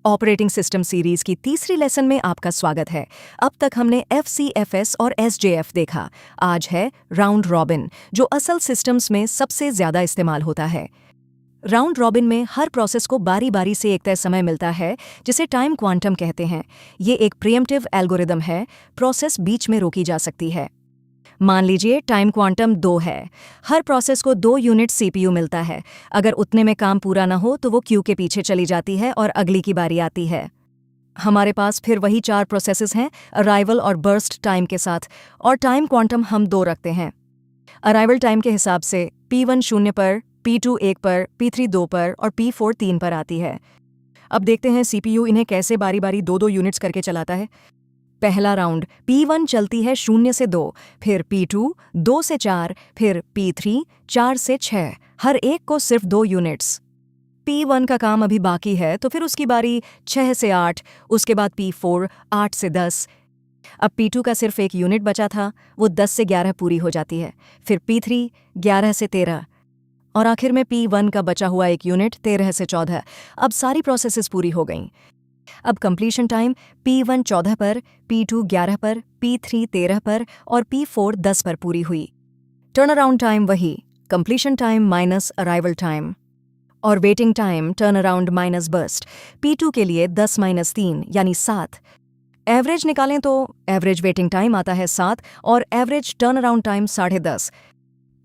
Operating system series की तीसरी lesson में आपका स्वागत है। अब तक हमने FCFS और SJF देखा। आज है राउंड रॉबिन, जो असल सिस्टम्स में सबसे ज्यादा इस्तेमाल होता है। राउंड रॉबिन में हर प्रोसेस को बारी बारी से एक तय समय मिलता है, जिसे टाइम क्वांटम कहते हैं। ये एक प्रीएम्प्टिव एल्गोरिदम है, प्रोसेस बीच में रोकी जा सकती है। मान लीजिए टाइम क्वांटम 2 है। हर प्रोसेस को 2 यूनिट CPU मिलता है। अगर उतने में काम पूरा ना हो तो वो क्यू के पीछे चली जाती है और अगली की बारी आती है। हमारे पास फिर वही 4 प्रोसेसेस हैं, अराइवल और बर्स्ट टाइम के साथ, और टाइम क्वांटम हम 2 रखते हैं। अराइवल टाइम के हिसाब से P1 0 पर, P2 1 पर, P3 2 पर और P4 3 पर आती है। अब देखते हैं CPU इन्हें कैसे बारी बारी 2-2 यूनिट्स करके चलाता है। पहला राउंड P1 चलती है 0 से 2, फिर P2 2 से 4, फिर P3 4 से 6, हर एक को सिर्फ 2 यूनिट्स। P1 का काम अभी बाकी है, तो फिर उसकी बारी 6 से 8, उसके बाद P4 8 से 10। अब P2 का सिर्फ 1 यूनिट बचा था, वो 10 से 11 पूरी हो जाती है। फिर P3 11 से 13, और आखिर में P1 का बचा हुआ 1 यूनिट 13 से 14। अब सारी प्रोसेसेस पूरी हो गईं। अब कंप्लीशन टाइम P1 14 पर, P2 11 पर, P3 13 पर और P4 10 पर पूरी हुई। टर्न अराउंड टाइम वही, completion time minus arrival time, और waiting time turn around minus burst. P2 के लिए 10 - 3 यानी 7। एवरेज निकालें तो एवरेज वेटिंग टाइम आता है 7 और average turn around time 10.5।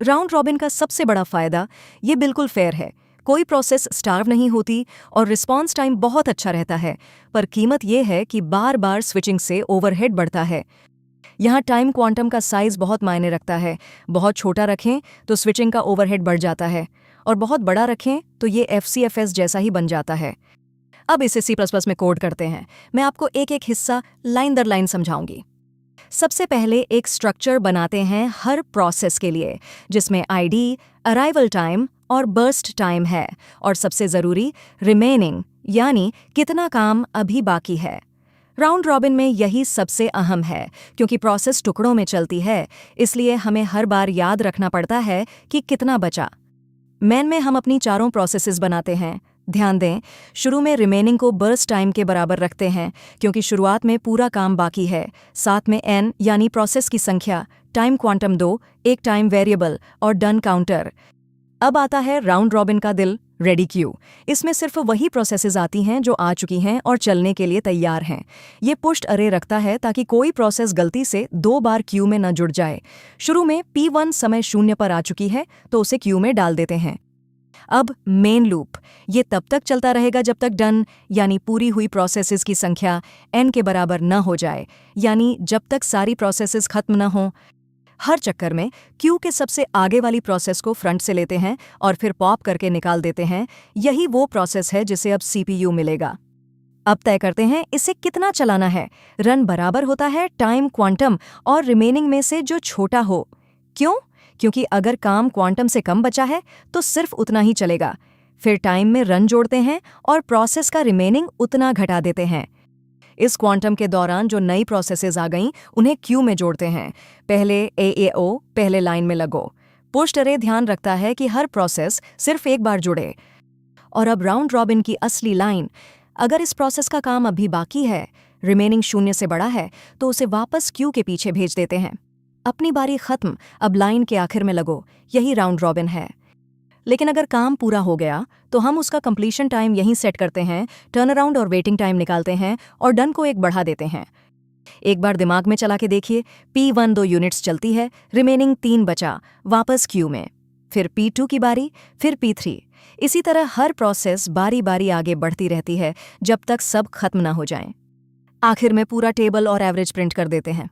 Round robin का सबसे बड़ा फायदा ये बिल्कुल फेयर है। कोई प्रोसेस स्टार्व नहीं होती और रिस्पॉन्स टाइम बहुत अच्छा रहता है, पर कीमत यह है कि बार बार स्विचिंग से ओवरहेड बढ़ता है। यहाँ टाइम क्वांटम का साइज बहुत मायने रखता है। बहुत छोटा रखें तो स्विचिंग का ओवरहेड बढ़ जाता है, और बहुत बड़ा रखें तो ये FCFS जैसा ही बन जाता है। अब इसे C++ में कोड करते हैं। मैं आपको एक एक हिस्सा लाइन दर लाइन समझाऊंगी। सबसे पहले एक स्ट्रक्चर बनाते हैं हर प्रोसेस के लिए, जिसमें ID, अराइवल टाइम और बर्स्ट टाइम है, और सबसे ज़रूरी रिमेनिंग, यानी कितना काम अभी बाकी है। राउंड रॉबिन में यही सबसे अहम है, क्योंकि प्रोसेस टुकड़ों में चलती है, इसलिए हमें हर बार याद रखना पड़ता है कि कितना बचा। मेन में हम अपनी चारों प्रोसेसेस बनाते हैं। ध्यान दें, शुरू में रिमेनिंग को बर्स्ट टाइम के बराबर रखते हैं, क्योंकि शुरुआत में पूरा काम बाकी है। साथ में n यानी प्रोसेस की संख्या, टाइम क्वांटम 2, एक टाइम वेरिएबल और डन काउंटर। अब आता है राउंड रॉबिन का दिल, रेडी क्यू। इसमें सिर्फ वही प्रोसेसेस आती हैं जो आ चुकी हैं और चलने के लिए तैयार हैं। ये पुश्ड अरे रखता है ताकि कोई प्रोसेस गलती से 2 बार क्यू में न जुड़ जाए। शुरू में P1 समय 0 पर आ चुकी है, तो उसे क्यू में डाल देते हैं। अब मेन लूप, ये तब तक चलता रहेगा जब तक डन यानी पूरी हुई प्रोसेसेस की संख्या n के बराबर न हो जाए, यानी जब तक सारी प्रोसेसेस खत्म न हों। हर चक्कर में क्यू के सबसे आगे वाली प्रोसेस को फ्रंट से लेते हैं और फिर पॉप करके निकाल देते हैं। यही वो प्रोसेस है जिसे अब CPU मिलेगा। अब तय करते हैं इसे कितना चलाना है। रन बराबर होता है टाइम क्वांटम और रिमेनिंग में से जो छोटा हो। क्यों? क्योंकि अगर काम क्वांटम से कम बचा है तो सिर्फ उतना ही चलेगा। फिर टाइम में रन जोड़ते हैं और प्रोसेस का रिमेनिंग उतना घटा देते हैं। इस क्वांटम के दौरान जो नई प्रोसेसेस आ गईं, उन्हें क्यू में जोड़ते हैं। पहले AAO, पहले लाइन में लगो। पुश्ड अरे ध्यान रखता है कि हर प्रोसेस सिर्फ एक बार जुड़े। और अब राउंड रॉबिन की असली लाइन, अगर इस प्रोसेस का काम अभी बाकी है, रिमेनिंग 0 से बड़ा है, तो उसे वापस क्यू के पीछे भेज देते हैं। अपनी बारी खत्म, अब लाइन के आखिर में लगो। यही राउंड रॉबिन है। लेकिन अगर काम पूरा हो गया तो हम उसका कंप्लीशन टाइम यहीं सेट करते हैं, टर्न अराउंड और वेटिंग टाइम निकालते हैं और डन को 1 बढ़ा देते हैं। एक बार दिमाग में चला के देखिए, P1 2 यूनिट्स चलती है, रिमेनिंग 3 बचा, वापस क्यू में। फिर P2 की बारी, फिर P3। इसी तरह हर प्रोसेस बारी बारी आगे बढ़ती रहती है जब तक सब खत्म ना हो जाएं। आखिर में पूरा टेबल और एवरेज प्रिंट कर देते हैं।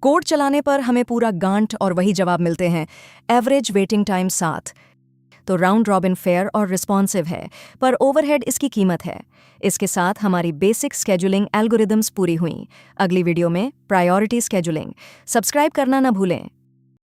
कोड चलाने पर हमें पूरा गांठ और वही जवाब मिलते हैं, एवरेज वेटिंग टाइम 7। तो राउंड रॉबिन फेयर और रिस्पॉन्सिव है, पर ओवरहेड इसकी कीमत है। इसके साथ हमारी बेसिक स्केजुलिंग एल्गोरिदम्स पूरी हुई। अगली वीडियो में प्रायोरिटी स्केजुलिंग। सब्सक्राइब करना न भूलें।